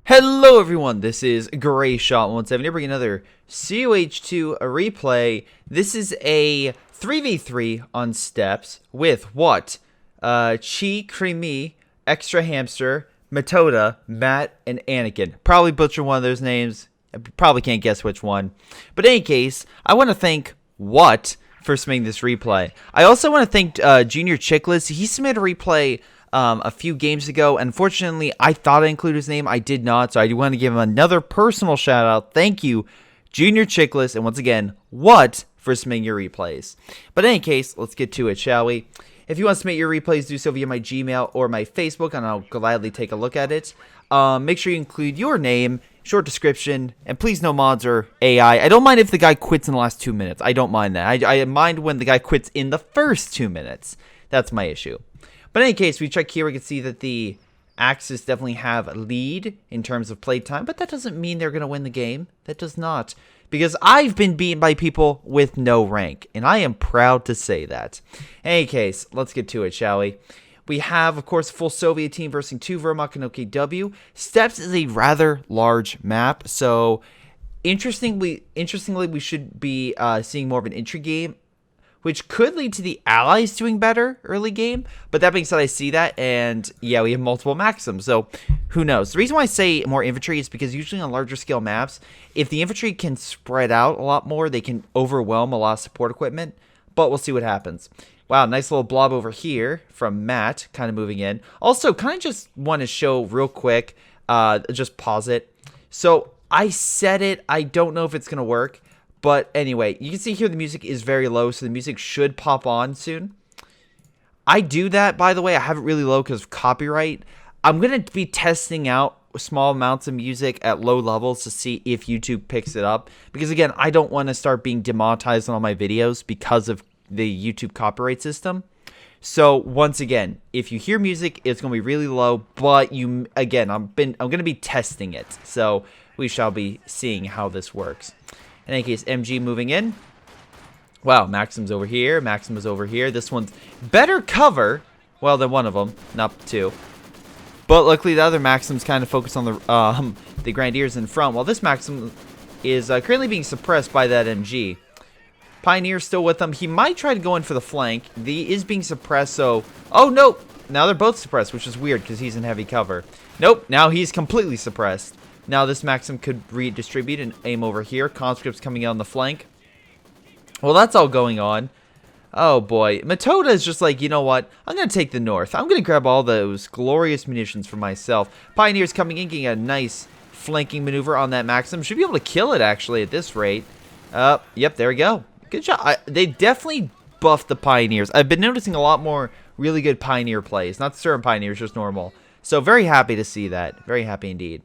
Hello everyone, this is Greyshot17 here bringing another COH2 replay. This is a 3v3 on steps with what? Chi, Creamy, Extra Hamster, Metoda, Matt, and Anakin. Probably butchered one of those names. I probably can't guess which one. But in any case, I want to thank What for submitting this replay. I also want to thank jrchicklis. He submitted a replay a few games ago. Unfortunately, I thought I included his name. I did not, so I do want to give him another personal shout out. Thank you, jrchicklis, and once again, What for submitting your replays. But in any case, let's get to it, shall we? If you want to submit your replays, do so via my Gmail or my Facebook, and I'll gladly take a look at it. Make sure you include your name, short description, and please no mods or AI. I don't mind if the guy quits in the last 2 minutes. I don't mind that. I mind when the guy quits in the first 2 minutes. That's my issue. But in any case, we check here, we can see that the Axis definitely have a lead in terms of playtime, but that doesn't mean they're going to win the game. That does not. Because I've been beaten by people with no rank, and I am proud to say that. In any case, let's get to it, shall we? We have, of course, a full Soviet team versus 2 Wehrmacht and OKW. Steps is a rather large map, so interestingly, we should be seeing more of an entry game, which could lead to the allies doing better early game. But that being said, I see that, and yeah, we have multiple Maxims, so who knows? The reason why I say more infantry is because usually on larger scale maps, if the infantry can spread out a lot more, they can overwhelm a lot of support equipment, but we'll see what happens. Wow, nice little blob over here from Matt, kind of moving in. Also, kind of just want to show real quick, just pause it. So I said it, I don't know if it's going to work. But anyway, you can see here the music is very low, so the music should pop on soon. I do that, by the way. I have it really low because of copyright. I'm going to be testing out small amounts of music at low levels to see if YouTube picks it up. Because, again, I don't want to start being demonetized on all my videos because of the YouTube copyright system. So, once again, if you hear music, it's going to be really low. But, I'm going to be testing it. So, we shall be seeing how this works. In any case, MG moving in. Wow, Maxim's over here. Maxim is over here. This one's better cover, well, than one of them, not two. But luckily, the other Maxim's kind of focused on the Grenadiers in front, while this Maxim is currently being suppressed by that MG. Pioneer's still with him. He might try to go in for the flank. He is being suppressed, so... Oh, no! Now they're both suppressed, which is weird, because he's in heavy cover. Nope, now he's completely suppressed. Now this Maxim could redistribute and aim over here. Conscripts coming out on the flank. Well, that's all going on. Oh, boy. Metoda is just like, you know what? I'm going to take the north. I'm going to grab all those glorious munitions for myself. Pioneers coming in, getting a nice flanking maneuver on that Maxim. Should be able to kill it, actually, at this rate. Yep, there we go. Good job. They definitely buffed the Pioneers. I've been noticing a lot more really good Pioneer plays. Not certain Pioneers, just normal. So, very happy to see that. Very happy indeed.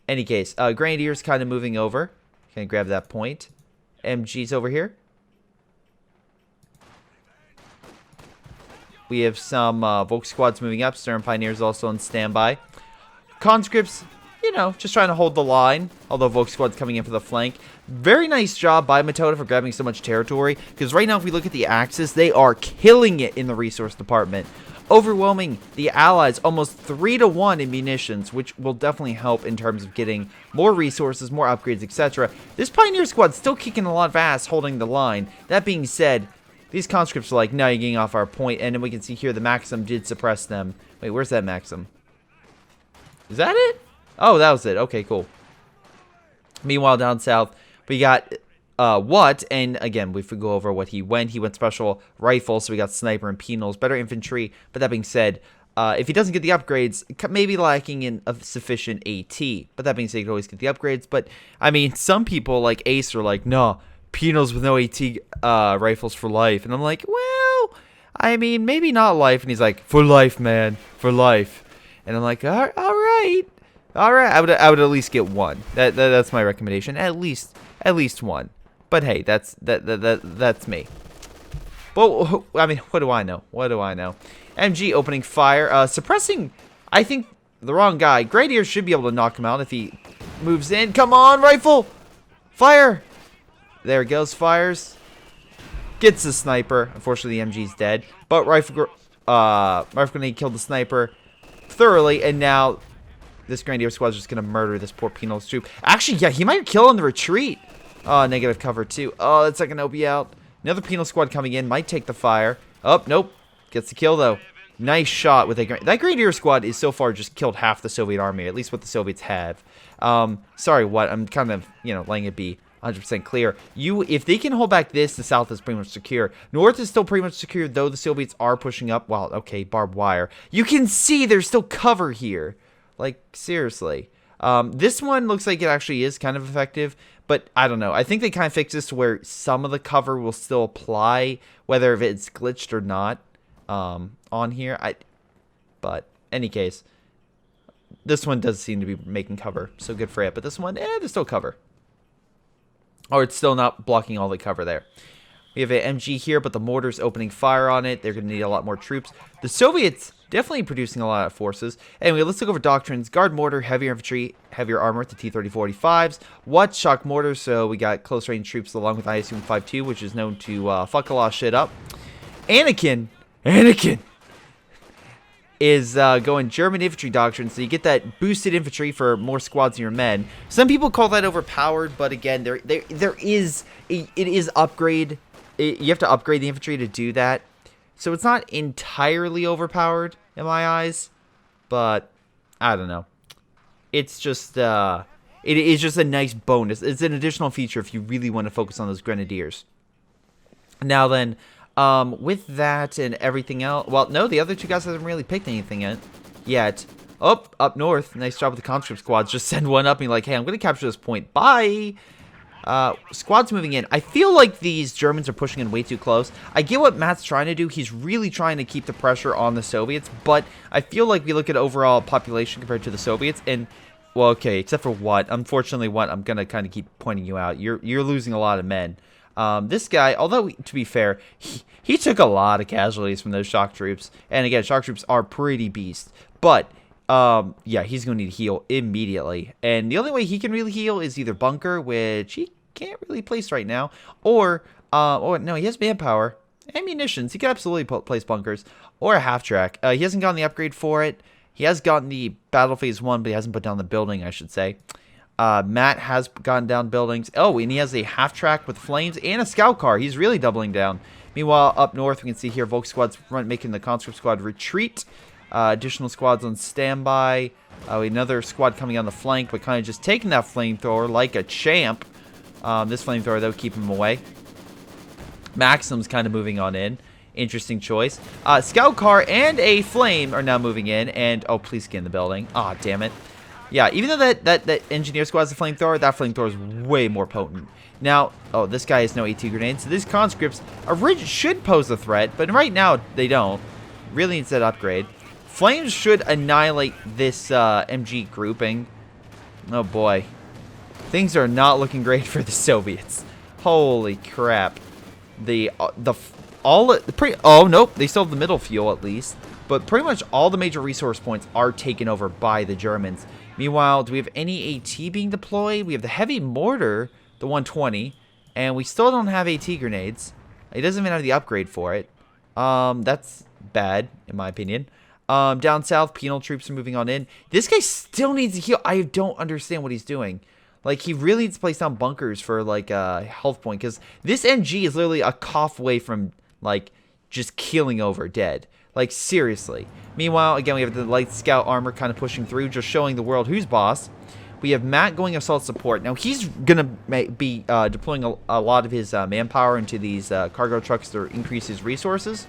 Any case, Grenadiers kind of moving over. Can grab that point. MG's over here. We have some Volk squads moving up. Stern Pioneers also on standby. Conscripts, you know, just trying to hold the line. Although Volk squad's coming in for the flank. Very nice job by Metoda for grabbing so much territory. Because right now, if we look at the Axis, they are killing it in the resource department. Overwhelming the allies almost 3-to-1 in munitions, which will definitely help in terms of getting more resources, more upgrades, etc. This Pioneer squad's still kicking a lot of ass holding the line. That being said, these conscripts are like, no, you're getting off our point, and then we can see here the Maxim did suppress them. Wait, where's that Maxim? Is that it? Oh, that was it. Okay, cool. Meanwhile, down south, we got... What, and again, if we go over what he went special rifle, so we got sniper and penals, better infantry, but that being said, if he doesn't get the upgrades, maybe lacking in a sufficient AT, but that being said, he could always get the upgrades, but, I mean, some people, like Ace, are like, no, penals with no AT rifles for life, and I'm like, well, I mean, maybe not life, and he's like, for life, man, for life, and I'm like, all right, I would at least get one, that's my recommendation, at least one. But hey, that's me. Well, I mean, what do I know? What do I know? MG opening fire, suppressing, I think, the wrong guy. Grenadier should be able to knock him out if he moves in. Come on, rifle! Fire! There it goes, fires. Gets the sniper. Unfortunately, the MG's dead. But rifle grenade killed the sniper thoroughly, and now this Grenadier squad is just going to murder this poor penal troop. Actually, yeah, he might kill on the retreat. Oh, negative cover, too. Oh, that's not going to OP out. Another penal squad coming in. Might take the fire. Oh, nope. Gets the kill, though. Nice shot with a... That Grenadier squad is so far just killed half the Soviet army, at least what the Soviets have. Sorry, what? I'm kind of, you know, letting it be 100% clear. If they can hold back this, the south is pretty much secure. North is still pretty much secure, though the Soviets are pushing up. Well, okay, barbed wire. You can see there's still cover here. Like, seriously. This one looks like it actually is kind of effective, but I don't know. I think they kind of fixed this to where some of the cover will still apply, whether if it's glitched or not, on here. But, any case, this one does seem to be making cover, so good for it. But this one, there's still cover. Or it's still not blocking all the cover there. We have an MG here, but the mortar's opening fire on it. They're going to need a lot more troops. The Soviets definitely producing a lot of forces. Anyway, let's look over doctrines. Guard mortar, heavier infantry, heavier armor with the T-30-45s. What? Shock mortar, so we got close range troops along with ISU-52, which is known to fuck a lot of shit up. Anakin is going German infantry doctrine, so you get that boosted infantry for more squads in your men. Some people call that overpowered, but again, it is upgrade. You have to upgrade the infantry to do that, so it's not entirely overpowered in my eyes, but I don't know. It's just it is just a nice bonus. It's an additional feature if you really want to focus on those grenadiers. Now then. With that and everything else, well, no, the other two guys haven't really picked anything yet. Oh, up north, nice job with the conscript squads. Just send one up and be like, hey, I'm going to capture this point. Bye. Squads moving in. I feel like these Germans are pushing in way too close. I get what Matt's trying to do. He's really trying to keep the pressure on the Soviets, but I feel like we look at overall population compared to the Soviets, and, well, okay, except for what? Unfortunately, what? I'm going to kind of keep pointing you out. You're losing a lot of men. This guy, although, to be fair, he took a lot of casualties from those shock troops. And again, shock troops are pretty beast. But, yeah, he's going to need to heal immediately. And the only way he can really heal is either bunker, which he can't really place right now. Or no, he has manpower and munitions. He can absolutely place bunkers. Or a half-track. He hasn't gotten the upgrade for it. He has gotten the Battle Phase 1, but he hasn't put down the building, I should say. Matt has gone down buildings. Oh, and he has a half-track with flames and a scout car. He's really doubling down. Meanwhile, up north, we can see here Volk squads making the conscript squad retreat. Additional squads on standby. Another squad coming on the flank, but kind of just taking that flamethrower like a champ. This flamethrower, though, keep him away. Maxim's kind of moving on in. Interesting choice. Scout car and a flame are now moving in. And, oh, please get in the building. Aw, damn it. Yeah, even though that engineer squad has a flamethrower, that flamethrower is way more potent. Now, oh, this guy has no AT grenades, so these conscripts should pose a threat, but right now they don't. Really needs that upgrade. Flames should annihilate this MG grouping. Oh boy, things are not looking great for the Soviets. Holy crap! Oh nope, they still have the middle fuel at least, but pretty much all the major resource points are taken over by the Germans. Meanwhile, do we have any AT being deployed? We have the heavy mortar, the 120, and we still don't have AT grenades. It doesn't even have the upgrade for it. That's bad, in my opinion. Down south, penal troops are moving on in. This guy still needs to heal. I don't understand what he's doing. Like, he really needs to place down bunkers for, like, a health point, because this MG is literally a cough away from, like, just killing over dead. Like, seriously. Meanwhile, again, we have the light scout armor kind of pushing through, just showing the world who's boss. We have Matt going assault support. Now, he's going to be deploying a lot of his manpower into these cargo trucks to increase his resources.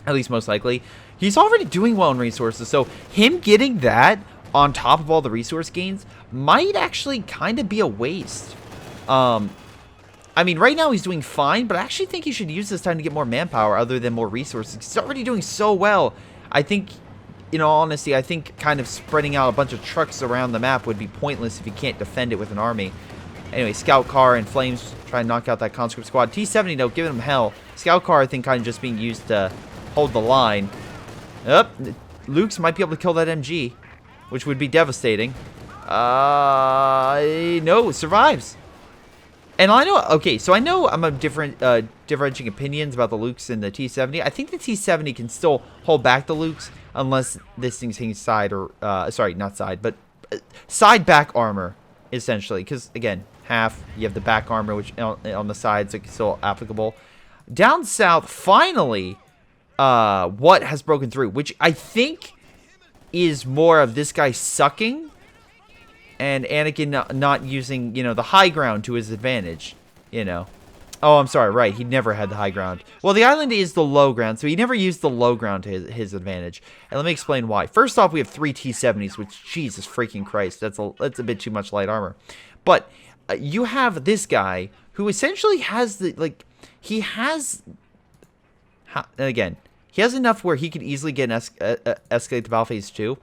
At least most likely. He's already doing well in resources, so him getting that on top of all the resource gains might actually kind of be a waste. I mean, right now he's doing fine, but I actually think he should use this time to get more manpower other than more resources. He's already doing so well. I think, in all honesty, I think kind of spreading out a bunch of trucks around the map would be pointless if you can't defend it with an army. Anyway, scout car and flames try and knock out that conscript squad. T-70, though, giving him hell. Scout car, I think, kind of just being used to hold the line. Yep, Luke's might be able to kill that MG, which would be devastating. No, it survives. And I know, okay, so I know I'm a differentiating opinions about the Lukes and the T70. I think the T70 can still hold back the Lukes unless this thing's hitting side or, sorry, not side, but side back armor, essentially. Because, again, half, you have the back armor, which on the sides is still applicable. Down south, finally, what has broken through, which I think is more of this guy sucking and Anakin not using, you know, the high ground to his advantage, you know. Oh, I'm sorry, right, he never had the high ground. Well, the island is the low ground, so he never used the low ground to his advantage. And let me explain why. First off, we have 3 T70s, which, Jesus freaking Christ, that's a bit too much light armor. But you have this guy who essentially has the, like, he has, again, he has enough where he could easily get an escalate to Vaal Phase 2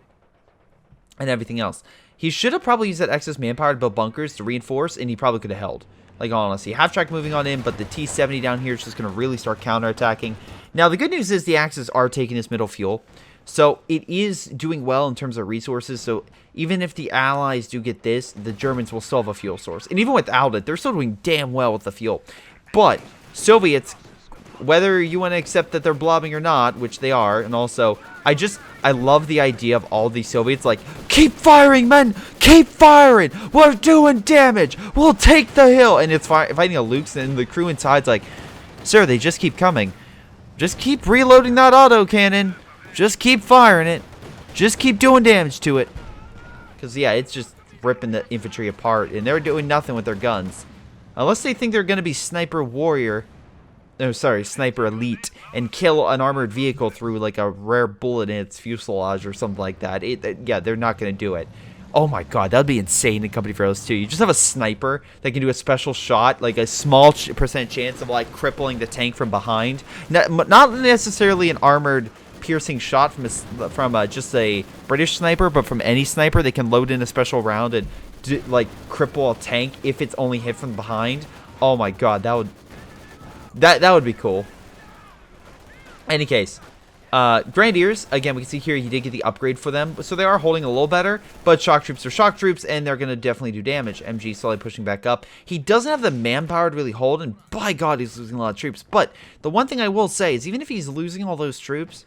and everything else. He should have probably used that excess manpower to build bunkers to reinforce, and he probably could have held. Like, honestly, half-track moving on in, but the T-70 down here is just going to really start counterattacking. Now, the good news is the Axis are taking this middle fuel, so it is doing well in terms of resources. So even if the Allies do get this, the Germans will still have a fuel source. And even without it, they're still doing damn well with the fuel. But Soviets, whether you want to accept that they're blobbing or not, which they are, and also, I love the idea of all these Soviets like, keep firing, men! Keep firing! We're doing damage! We'll take the hill! And it's fighting a Luke's, and the crew inside's like, sir, they just keep coming. Just keep reloading that autocannon. Just keep firing it. Just keep doing damage to it. Because, yeah, it's just ripping the infantry apart, and they're doing nothing with their guns. Unless they think they're going to be Sniper Warrior. No, sorry, Sniper Elite, and kill an armored vehicle through like a rare bullet in its fuselage or something like that. Yeah, they're not going to do it. Oh my god, that would be insane in Company for Heroes 2. You just have a sniper that can do a special shot, like a small percent chance of like crippling the tank from behind. Not necessarily an armored piercing shot from just a British sniper, but from any sniper, they can load in a special round and like cripple a tank if it's only hit from behind. Oh my god, that would be cool. Any case, Grenadiers, again, we can see here he did get the upgrade for them, so they are holding a little better, but shock troops are shock troops, and they're going to definitely do damage. MG slowly pushing back up. He doesn't have the manpower to really hold, and by god, he's losing a lot of troops. But the one thing I will say is, even if he's losing all those troops,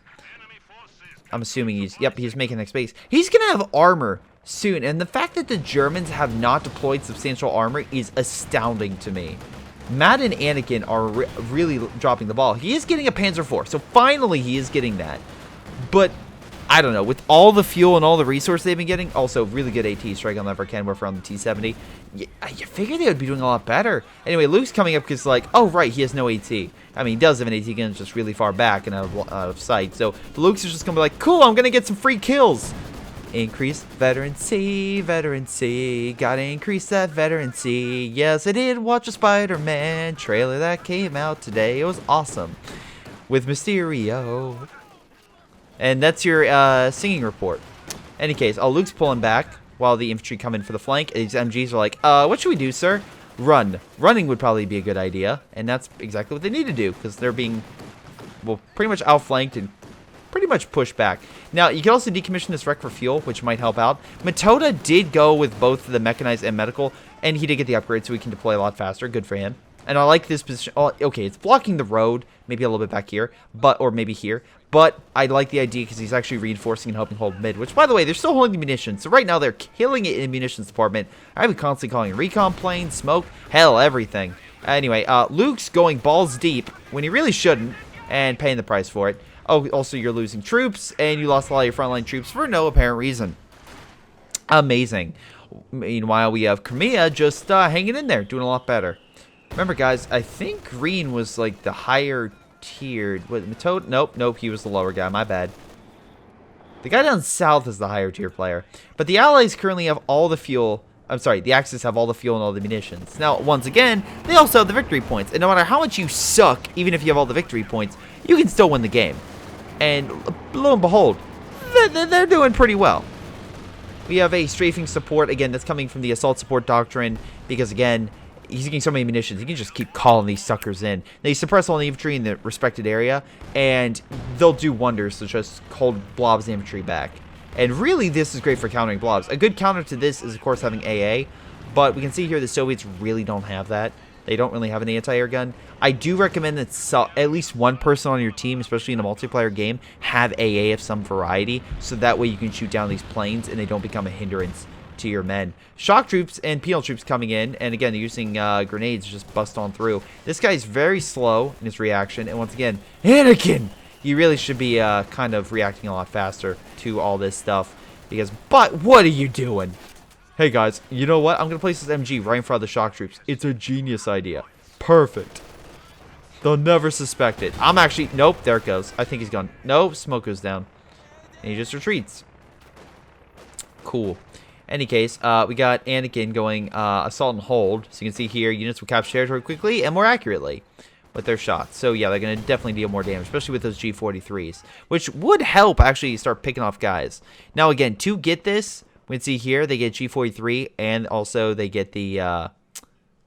I'm assuming he's making next base, he's going to have armor soon, and the fact that the Germans have not deployed substantial armor is astounding to me. Matt and Anakin are really dropping the ball. He is getting a Panzer IV, so finally he is getting that. But, I don't know, with all the fuel and all the resources they've been getting, also really good AT strike on that Canberra on the T-70, you figure they would be doing a lot better. Anyway, Luke's coming up because, like, oh, right, he has no AT. I mean, he does have an AT gun, it's just really far back and out of sight. So, Luke's is just going to be like, cool, I'm going to get some free kills. Increase veterancy, gotta increase that veterancy. Yes, I did watch a Spider-Man trailer that came out today. It was awesome. With Mysterio. And that's your singing report. Any case, Luke's pulling back while the infantry come in for the flank. These MGs are like, what should we do, sir? Run. Running would probably be a good idea. And that's exactly what they need to do, because they're being, well, pretty much outflanked and pretty much push back. Now, you can also decommission this wreck for fuel, which might help out. Matoda did go with both the mechanized and medical, and he did get the upgrade, so he can deploy a lot faster. Good for him. And I like this position. Oh, okay, it's blocking the road, maybe a little bit back here, or maybe here. But I like the idea because he's actually reinforcing and helping hold mid, which, by the way, they're still holding the munitions. So right now, they're killing it in the munitions department. I've been constantly calling recon planes, smoke, hell, everything. Anyway, Luke's going balls deep when he really shouldn't, and paying the price for it. Oh, also, you're losing troops, and you lost a lot of your frontline troops for no apparent reason. Amazing. Meanwhile, we have Crimea just hanging in there, doing a lot better. Remember, guys, I think Green was, like, the higher tiered. What, Matoda? Nope, he was the lower guy. My bad. The guy down south is the higher tier player. But the Allies currently have all the fuel. I'm sorry, the Axis have all the fuel and all the munitions. Now, once again, they also have the victory points. And no matter how much you suck, even if you have all the victory points, you can still win the game. And lo and behold, they're doing pretty well. We have a strafing support, again, that's coming from the assault support doctrine, because, again, he's getting so many munitions, he can just keep calling these suckers in. They suppress all the infantry in the respected area, and they'll do wonders to just hold blobs infantry back. And really, this is great for countering blobs. A good counter to this is, of course, having AA, but we can see here the Soviets really don't have that. They don't really have an anti-air gun. I do recommend that at least one person on your team, especially in a multiplayer game, have AA of some variety, so that way you can shoot down these planes and they don't become a hindrance to your men. Shock troops and penal troops coming in, and again, they're using grenades to just bust on through. This guy's very slow in his reaction, and once again, Anakin! You really should be kind of reacting a lot faster to all this stuff, because, but what are you doing? Hey guys, you know what? I'm going to place this MG right in front of the shock troops. It's a genius idea. Perfect. They'll never suspect it. I'm actually, nope, there it goes. I think he's gone. Nope, smoke goes down. And he just retreats. Cool. Any case, we got Anakin going assault and hold. So you can see here, units will capture territory quickly and more accurately with their shots. So yeah, they're going to definitely deal more damage, especially with those G43s, which would help actually start picking off guys. Now again, to get this, we can see here, they get G43, and also they get the,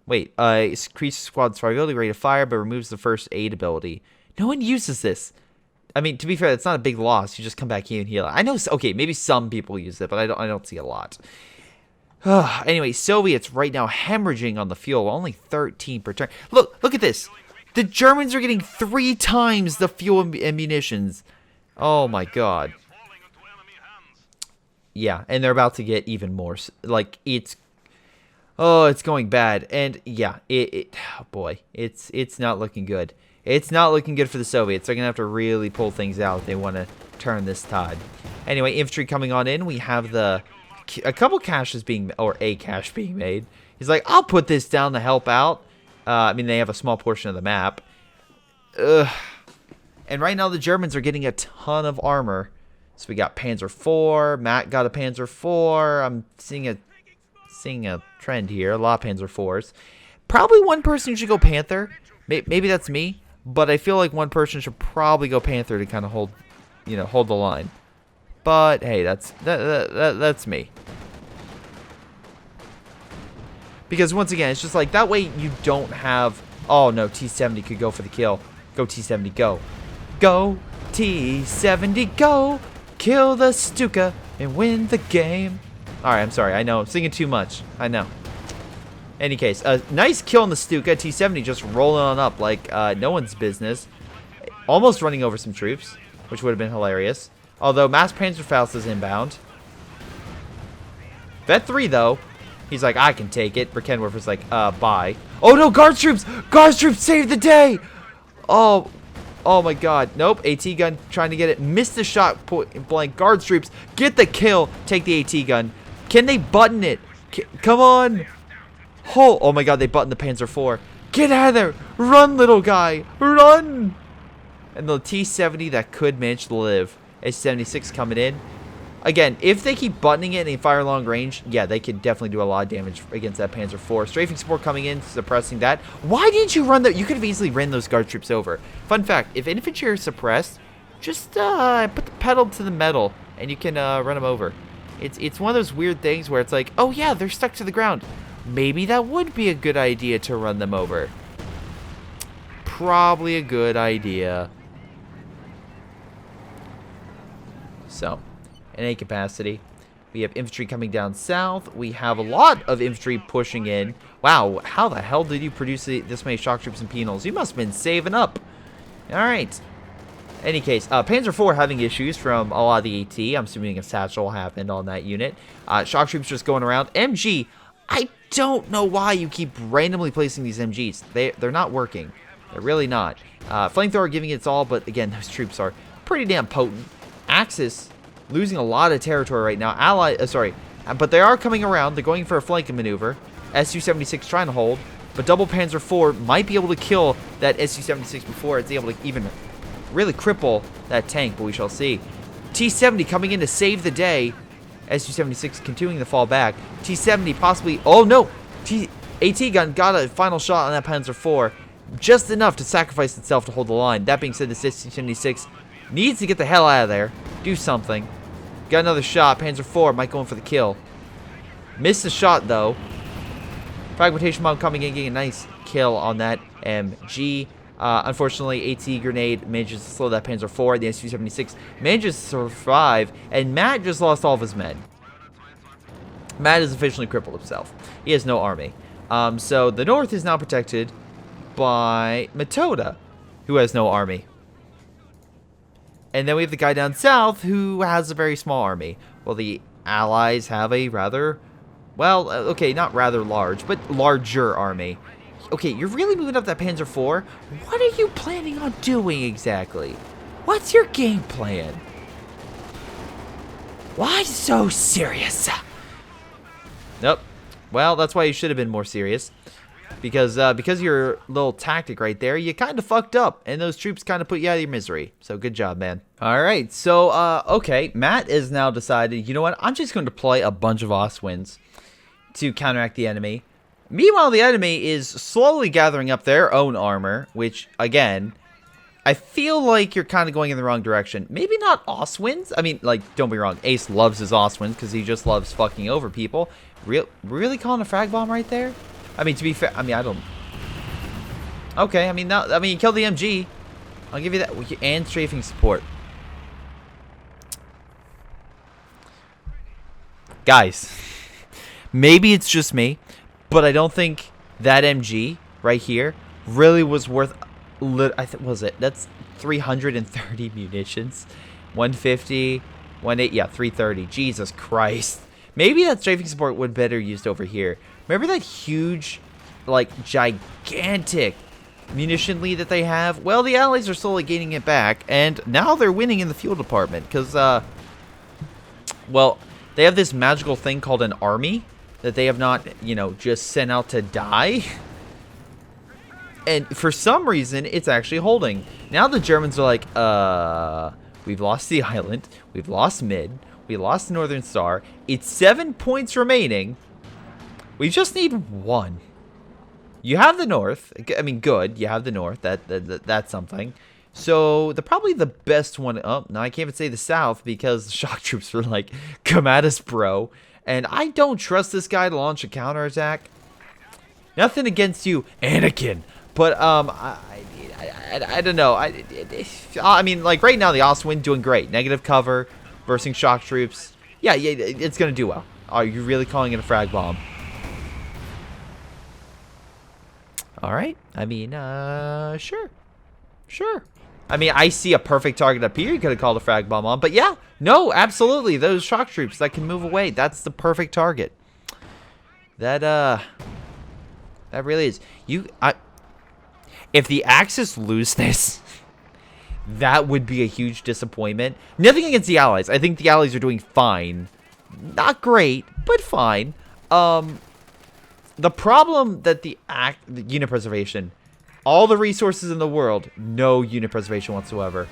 increases squad survivability rate of fire, but removes the first aid ability. No one uses this. I mean, to be fair, it's not a big loss. You just come back here and heal. I know, okay, maybe some people use it, but I don't see a lot. Anyway, Soviets right now hemorrhaging on the fuel. Only 13 per turn. Look at this. The Germans are getting 3 times the fuel and munitions. Oh my god. Yeah, and they're about to get even more. Like, it's going bad. And yeah, oh boy, it's not looking good. It's not looking good for the Soviets. They're going to have to really pull things out if they want to turn this tide. Anyway, infantry coming on in. We have a couple caches being, or a cache being made. He's like, I'll put this down to help out. I mean, they have a small portion of the map. Ugh. And right now the Germans are getting a ton of armor. So we got Panzer IV. Matt got a Panzer IV. I'm seeing a trend here. A lot of Panzer IVs. Probably one person should go Panther. Maybe that's me. But I feel like one person should probably go Panther to kind of hold the line. But hey, that's me. Because once again, it's just like that way you don't have. Oh no, T70 could go for the kill. Go T70, go. Go T70, go. Kill the Stuka and win the game. All right, I'm sorry. I know I'm singing too much. I know. Any case, nice kill on the Stuka. T70 just rolling on up like no one's business. Almost running over some troops, which would have been hilarious. Although Mass Panzerfaust is inbound. Vet 3 though, he's like, I can take it. Breckenwerfer's like, bye. Oh no, Guards troops! Guards troops saved the day! Oh my god. Nope, AT gun trying to get it. Missed the shot, point blank. Guards troops, get the kill. Take the AT gun. Can they button it? Come on! Oh my god, they buttoned the Panzer IV. Get out of there! Run, little guy! Run! And the T70 that could manage to live. S76 coming in. Again, if they keep buttoning it and they fire long range, yeah, they could definitely do a lot of damage against that Panzer IV. Strafing support coming in, suppressing that. Why didn't you run that? You could have easily ran those guard troops over. Fun fact, if infantry are suppressed, just put the pedal to the metal and you can run them over. It's one of those weird things where it's like, oh yeah, they're stuck to the ground. Maybe that would be a good idea to run them over. Probably a good idea. So, in any capacity, we have infantry coming down south. We have a lot of infantry pushing in. Wow, how the hell did you produce this many shock troops and penals? You must have been saving up. Alright. Any case, Panzer IV having issues from a lot of the AT. I'm assuming a satchel happened on that unit. Shock troops just going around. MG, I don't know why you keep randomly placing these MGs. They're not working. They're really not. Flamethrower giving its all, but again, those troops are pretty damn potent. Axis losing a lot of territory right now. But they are coming around. They're going for a flanking maneuver. Su-76 trying to hold, but double Panzer IV might be able to kill that Su-76 before it's able to even really cripple that tank, but we shall see. T-70 coming in to save the day. Su-76 continuing to fall back. T-70 possibly, oh no! AT gun got a final shot on that Panzer IV. Just enough to sacrifice itself to hold the line. That being said, the Su-76 needs to get the hell out of there. Do something. Got another shot. Panzer IV might go in for the kill. Missed the shot, though. Fragmentation bomb coming in, getting a nice kill on that MG. Unfortunately, AT grenade manages to slow that Panzer IV. The Su-76 manages to survive. And Matt just lost all of his men. Matt has officially crippled himself. He has no army. So the north is now protected by Metoda, who has no army. And then we have the guy down south who has a very small army. Well, the allies have a rather, well, okay, not rather large, but larger army. Okay, you're really moving up that Panzer IV? What are you planning on doing exactly? What's your game plan? Why so serious? Nope. Well, that's why you should have been more serious. Because of your little tactic right there, you kind of fucked up. And those troops kind of put you out of your misery. So good job, man. Alright, so, okay. Matt has now decided, you know what? I'm just going to deploy a bunch of Ostwinds to counteract the enemy. Meanwhile, the enemy is slowly gathering up their own armor. Which, again, I feel like you're kind of going in the wrong direction. Maybe not Ostwinds. I mean, like, don't be wrong. Ace loves his Ostwinds because he just loves fucking over people. Really calling a frag bomb right there? I mean, to be fair, I mean, I don't... Okay, I mean, you killed the MG. I'll give you that. And strafing support. Guys, maybe it's just me, but I don't think that MG right here really was worth... That's 330 munitions. 150, 18, yeah, 330. Jesus Christ. Maybe that strafing support would better used over here. Remember that huge, like, gigantic munition lead that they have? Well, the allies are slowly gaining it back, and now they're winning in the fuel department, because, well, they have this magical thing called an army that they have not, you know, just sent out to die. And for some reason, it's actually holding. Now the Germans are like, we've lost the island, we've lost mid, we lost the Northern Star, it's 7 points remaining. We just need 1. You have the north. I mean, good. You have the north. That's something. So, probably the best one. Oh, now I can't even say the south because the shock troops were like, come at us, bro. And I don't trust this guy to launch a counterattack. Nothing against you, Anakin. But, I don't know. I mean, like, right now, the Ostwind doing great. Negative cover, bursting shock troops. Yeah, it's going to do well. Are you really calling it a frag bomb? Alright, I mean, sure. Sure. I mean, I see a perfect target up here you could have called a frag bomb on, but yeah, no, absolutely, those shock troops that can move away, that's the perfect target. That really is. If the Axis lose this, that would be a huge disappointment. Nothing against the Allies. I think the Allies are doing fine. Not great, but fine. The problem that the unit preservation, all the resources in the world, no unit preservation whatsoever.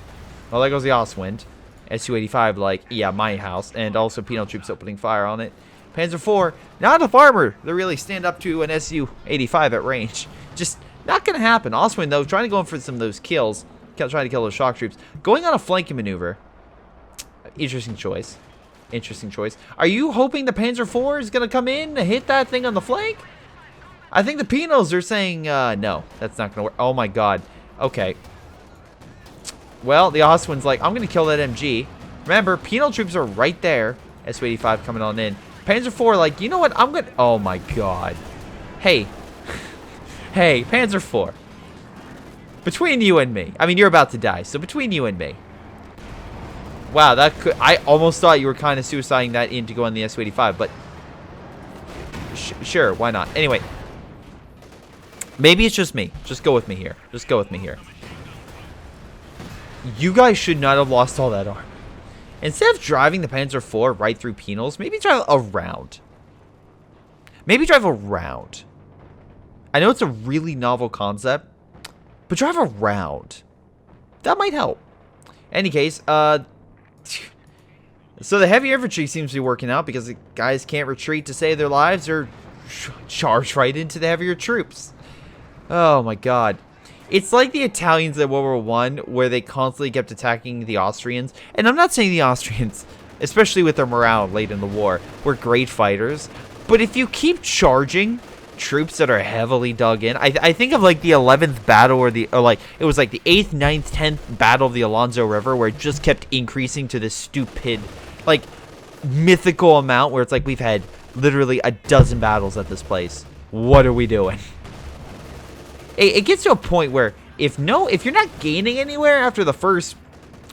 Well, there goes the Ostwind. Su-85, like, yeah, my house. And also penal troops opening fire on it. Panzer IV, not enough armor to really stand up to an Su-85 at range. Just not going to happen. Ostwind, though, trying to go in for some of those kills. Trying to kill those shock troops. Going on a flanking maneuver. Interesting choice. Interesting choice. Are you hoping the Panzer IV is going to come in and hit that thing on the flank? I think the Penals are saying, no, that's not going to work. Oh my god. Okay. Well, the Ostwind's like, I'm going to kill that MG. Remember, penal troops are right there. Su-85 coming on in. Panzer IV, like, you know what? I'm going to... Oh my god. Hey. Hey, Panzer IV. Between you and me. I mean, you're about to die, so between you and me. Wow, that could... I almost thought you were kind of suiciding that in to go on the Su-85, but... Sure, why not? Anyway. Maybe it's just me. Just go with me here. Just go with me here. You guys should not have lost all that armor. Instead of driving the Panzer IV right through penals, maybe drive around. Maybe drive around. I know it's a really novel concept, but drive around. That might help. Any case, so the heavy infantry seems to be working out because the guys can't retreat to save their lives or charge right into the heavier troops. Oh my god. It's like the Italians at World War I, where they constantly kept attacking the Austrians. And I'm not saying the Austrians, especially with their morale late in the war, were great fighters. But if you keep charging troops that are heavily dug in, I think of like the 11th battle, or like it was like the 8th, 9th, 10th battle of the Alonso River, where it just kept increasing to this stupid, like, mythical amount where it's like we've had literally a dozen battles at this place. What are we doing? it gets to a point where if you're not gaining anywhere after the first,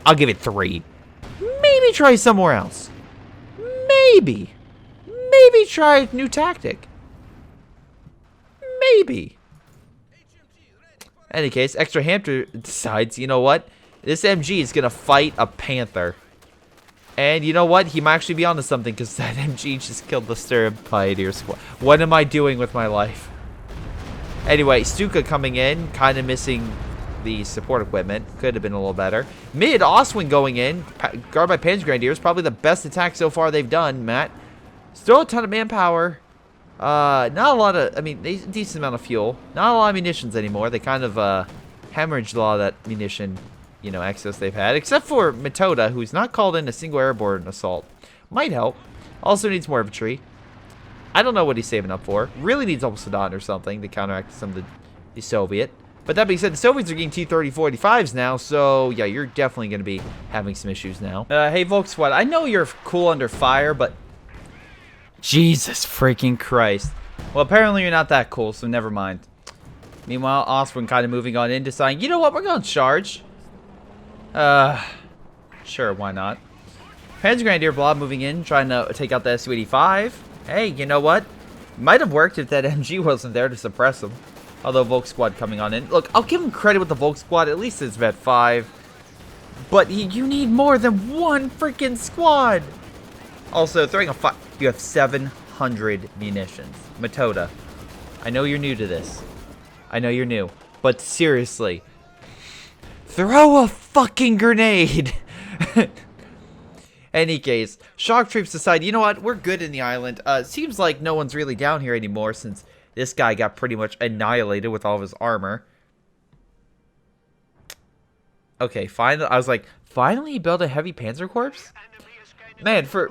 I'll give it 3. Maybe try somewhere else. Maybe try a new tactic. Maybe. Any case, Extra Hamster decides, you know what? This MG is gonna fight a panther. And you know what? He might actually be onto something because that MG just killed the Stirrup Pioneer squad. What am I doing with my life? Anyway, Stuka coming in, kind of missing the support equipment. Could have been a little better. Mid, Oswin going in. Guard by Panzer Grenadiers. Probably the best attack so far they've done, Matt. Still a ton of manpower. Not a lot of, I mean, decent amount of fuel. Not a lot of munitions anymore. They kind of hemorrhaged a lot of that munition, you know, excess they've had. Except for Metoda, who's not called in a single airborne assault. Might help. Also needs more infantry. I don't know what he's saving up for. Really needs almost Sedan or something to counteract some of the Soviet. But that being said, the Soviets are getting T-30-45s now, so yeah, you're definitely going to be having some issues now. Hey, Volkswagen, I know you're cool under fire, but Jesus freaking Christ. Well, apparently you're not that cool, so never mind. Meanwhile, Oswin kind of moving on in, deciding, you know what, we're going to charge. Sure, why not? Panzer Grenadier Blob moving in, trying to take out the Su-85. Hey, you know what? Might have worked if that MG wasn't there to suppress him. Although Volk Squad coming on in. Look, I'll give him credit with the Volk Squad. At least it's Vet 5. But you need more than one freaking squad. Also, throwing a fight. You have 700 munitions. Metoda, I know you're new to this. I know you're new. But seriously, throw a fucking grenade. Any case, shock troops decide, you know what, we're good in the island. Seems like no one's really down here anymore since this guy got pretty much annihilated with all of his armor. Okay, finally, I was like, finally he built a heavy panzer corps? Man, for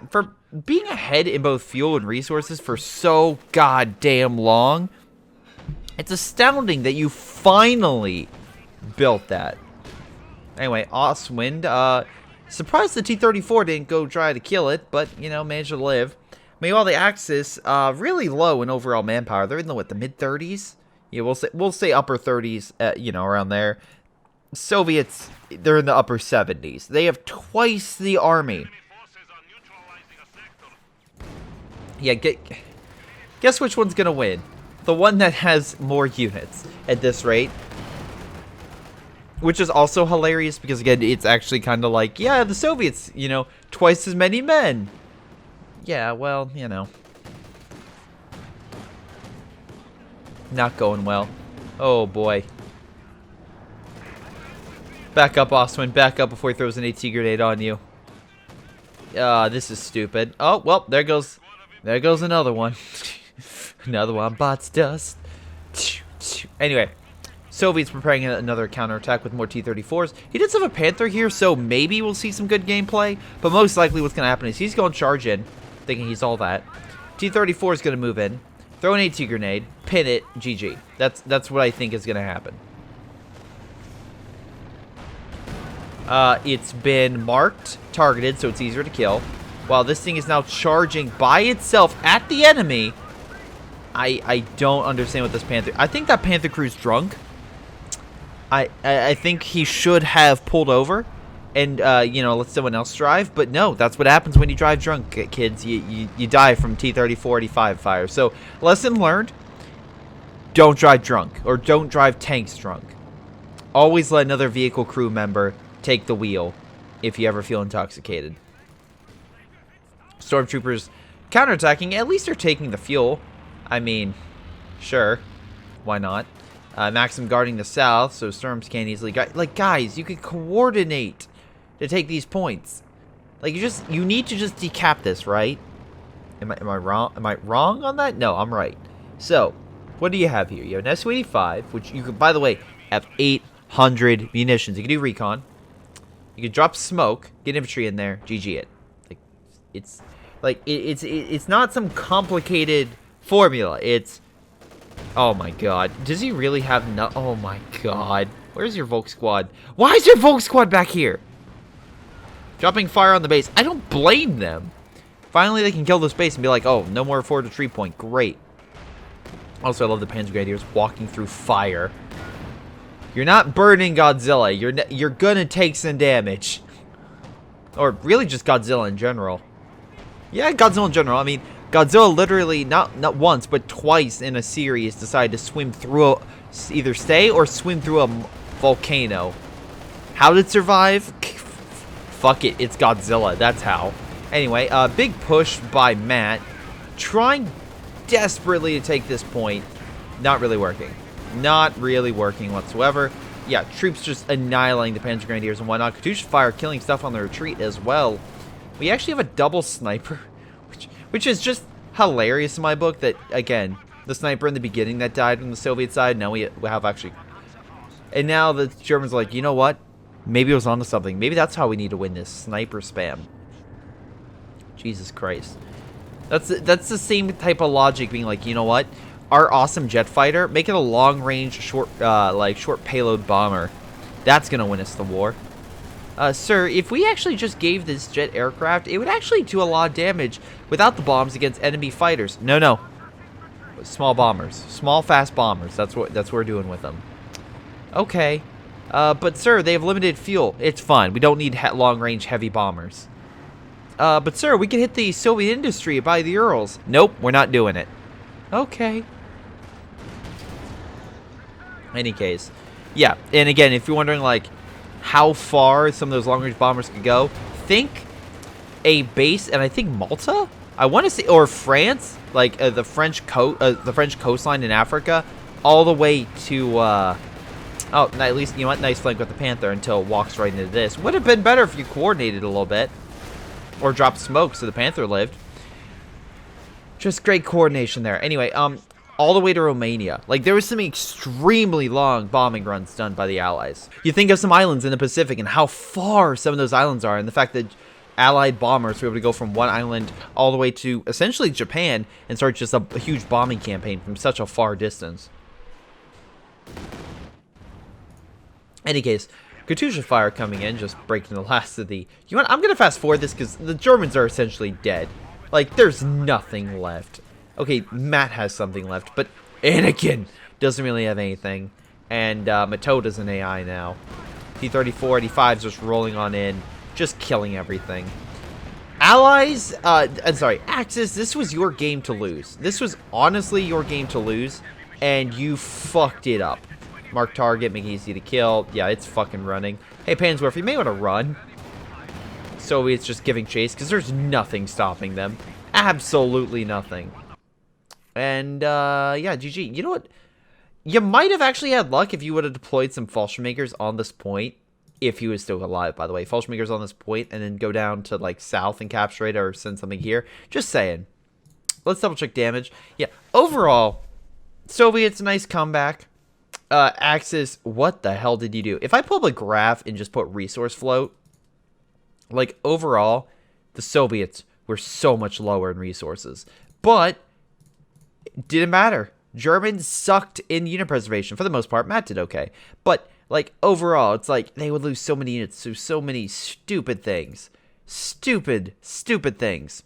being ahead in both fuel and resources for so goddamn long, it's astounding that you finally built that. Anyway, Oswind, surprised the T-34 didn't go try to kill it, but, you know, managed to live. Meanwhile, the Axis, really low in overall manpower. They're in the, what, the mid-30s? Yeah, we'll say upper 30s, you know, around there. Soviets, they're in the upper 70s. They have twice the army. Yeah, guess which one's gonna win? The one that has more units at this rate. Which is also hilarious because, again, it's actually kind of like, yeah, the Soviets, you know, twice as many men. Yeah, well, you know. Not going well. Oh, boy. Back up, Oswin. Back up before he throws an AT grenade on you. This is stupid. Oh, well, there goes another one. Another one bites dust. Anyway. Soviets preparing another counterattack with more T-34s. He did have a Panther here, so maybe we'll see some good gameplay. But most likely what's going to happen is he's going to charge in, thinking he's all that. T-34 is going to move in, throw an AT grenade, pin it, GG. That's what I think is going to happen. It's been marked, targeted, so it's easier to kill. While this thing is now charging by itself at the enemy. I don't understand what this Panther... I think that Panther crew's drunk. I think he should have pulled over and, you know, let someone else drive. But no, that's what happens when you drive drunk, kids. You die from T-30-45 fire. So, lesson learned. Don't drive drunk. Or don't drive tanks drunk. Always let another vehicle crew member take the wheel if you ever feel intoxicated. Stormtroopers counterattacking. At least they're taking the fuel. I mean, sure. Why not? Maxim guarding the south, so Storms can't easily... Like, guys, you can coordinate to take these points. Like, you need to just decap this, right? Am I wrong? Am I wrong on that? No, I'm right. So, what do you have here? You have an Su-85, which you could, by the way, have 800 munitions. You can do recon. You can drop smoke, get infantry in there, GG it. Like, it's not some complicated formula. It's... Oh my god. Does he really have no... Oh my god. Where's your Volk Squad? Why is your Volk Squad back here? Dropping fire on the base. I don't blame them. Finally, they can kill this base and be like, oh, no more forward retreat point. Great. Also, I love the Panzer Grenadiers walking through fire. You're not burning Godzilla. You're gonna take some damage. Or really just Godzilla in general. Yeah, Godzilla in general. I mean, Godzilla literally, not once, but twice in a series decided to swim through either stay or swim through a volcano. How did it survive? Fuck it, it's Godzilla. That's how. Anyway, big push by Matt. Trying desperately to take this point. Not really working. Not really working whatsoever. Yeah, troops just annihilating the Panzer Grenadiers and whatnot. Katyusha fire killing stuff on the retreat as well. We actually have a double sniper, which is just hilarious in my book. That, again, the sniper in the beginning that died on the Soviet side, now we have actually... And now the Germans are like, you know what? Maybe it was onto something. Maybe that's how we need to win this. Sniper spam. Jesus Christ. That's the same type of logic being like, you know what? Our awesome jet fighter, make it a long-range, short payload bomber. That's gonna win us the war. Sir, if we actually just gave this jet aircraft, it would actually do a lot of damage without the bombs against enemy fighters. No. Small bombers. Small, fast bombers. That's what we're doing with them. Okay. But sir, they have limited fuel. It's fine. We don't need long-range heavy bombers. But sir, we can hit the Soviet industry by the Urals. Nope, we're not doing it. Okay. Any case. Yeah, and again, if you're wondering, like, how far some of those long-range bombers could go, think a base, and I think Malta? I want to say, or France, like, the French coastline in Africa, all the way to, oh, at least, you know what, nice flank with the Panther until it walks right into this. Would have been better if you coordinated a little bit. Or dropped smoke so the Panther lived. Just great coordination there. Anyway, all the way to Romania. Like, there was some extremely long bombing runs done by the Allies. You think of some islands in the Pacific and how far some of those islands are, and the fact that Allied bombers were able to go from one island all the way to essentially Japan and start just a huge bombing campaign from such a far distance. Any case, Katyusha fire coming in, just breaking the last of the... You know what? I'm going to fast forward this because the Germans are essentially dead. Like, there's nothing left. Okay, Matt has something left, but Anakin doesn't really have anything. And Methoda's an AI now. T-34, 85's just rolling on in, just killing everything. Allies, I'm sorry, Axis, this was your game to lose. This was honestly your game to lose, and you fucked it up. Mark target, make it easy to kill. Yeah, it's fucking running. Hey, Pansworth, you may want to run. Soviets just giving chase, because there's nothing stopping them. Absolutely nothing. And, yeah, GG. You know what? You might have actually had luck if you would have deployed some Fallschirmjägers on this point. If he was still alive, by the way. Fallschirmjägers on this point, and then go down to, like, south and capture it, or send something here. Just saying. Let's double check damage. Yeah, overall, Soviets, nice comeback. Axis, what the hell did you do? If I pull up a graph and just put resource float, like, overall, the Soviets were so much lower in resources. But, it didn't matter. Germans sucked in unit preservation. For the most part, Matt did okay. But, like, overall, it's like, they would lose so many units through so many stupid things. Stupid things.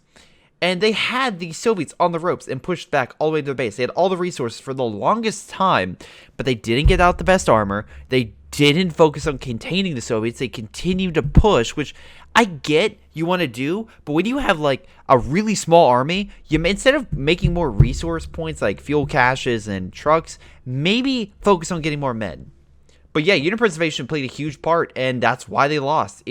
And they had the Soviets on the ropes and pushed back all the way to the base. They had all the resources for the longest time, but they didn't get out the best armor. They didn't focus on containing the Soviets. They continued to push, which I get you want to do, but when you have, like, a really small army, instead of making more resource points like fuel caches and trucks, maybe focus on getting more men. But yeah, unit preservation played a huge part, and that's why they lost.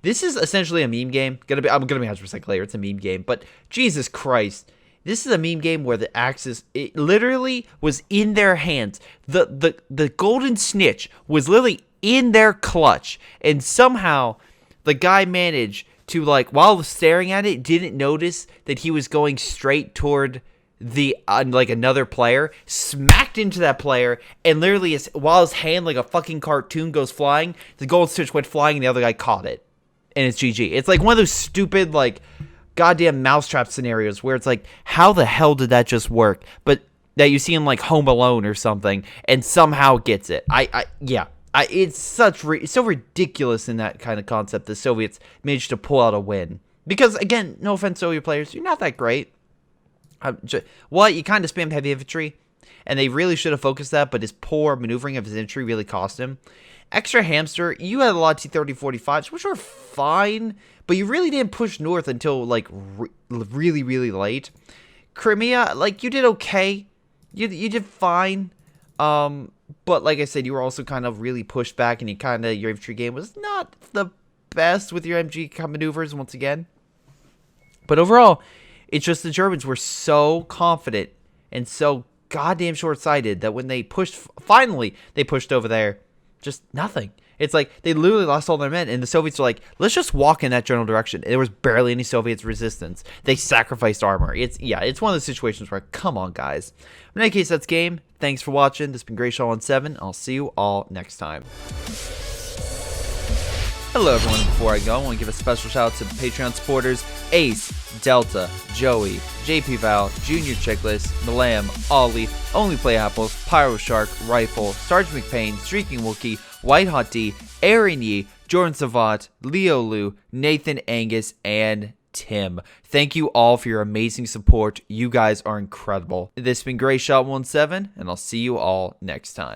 This is essentially a meme game. I'm gonna be 100% clear, it's a meme game. But Jesus Christ, this is a meme game where the Axis, it literally was in their hands. The golden snitch was literally in their clutch, and somehow the guy managed to, like, while staring at it, didn't notice that he was going straight toward the like another player, smacked into that player, and literally while his hand like a fucking cartoon goes flying, the gold switch went flying and the other guy caught it, and it's GG. It's like one of those stupid, like, goddamn mousetrap scenarios where it's like, how the hell did that just work? But that you see in, like, Home Alone or something, and somehow gets it. It's so ridiculous in that kind of concept the Soviets managed to pull out a win. Because again, no offense Soviet players, you're not that great. What, you kind of spammed heavy infantry? and they really should have focused that, but his poor maneuvering of his entry really cost him. Extra Hamster, you had a lot of T-30-45s, which were fine, but you really didn't push north until, like, really, really late. Crimea, like, you did okay. You did fine. But like I said, you were also kind of really pushed back, and your infantry game was not the best with your MG maneuvers once again. But overall, it's just the Germans were so confident and so goddamn short-sighted that when they finally they pushed over there, just nothing. It's like they literally lost all their men, and the Soviets were like, let's just walk in that general direction. There was barely any Soviets resistance. They sacrificed armor. It's one of those situations where, come on, guys. In any case, that's game. Thanks for watching. This has been Greyshot17. I'll see you all next time. Hello, everyone. Before I go, I want to give a special shout out to Patreon supporters Ace, Delta, Joey, JP Vaal, jrchicklis, Milam, Ollie, Onlyplayapples, Pyro Shark, Rifle, sgtMcPain, Streakingwookie, WhiteHotD, Aaron Yee, Jordan Savat, Leo Lou, Nathan, Angus, and Tim. Thank you all for your amazing support. You guys are incredible. This has been Greyshot17, and I'll see you all next time.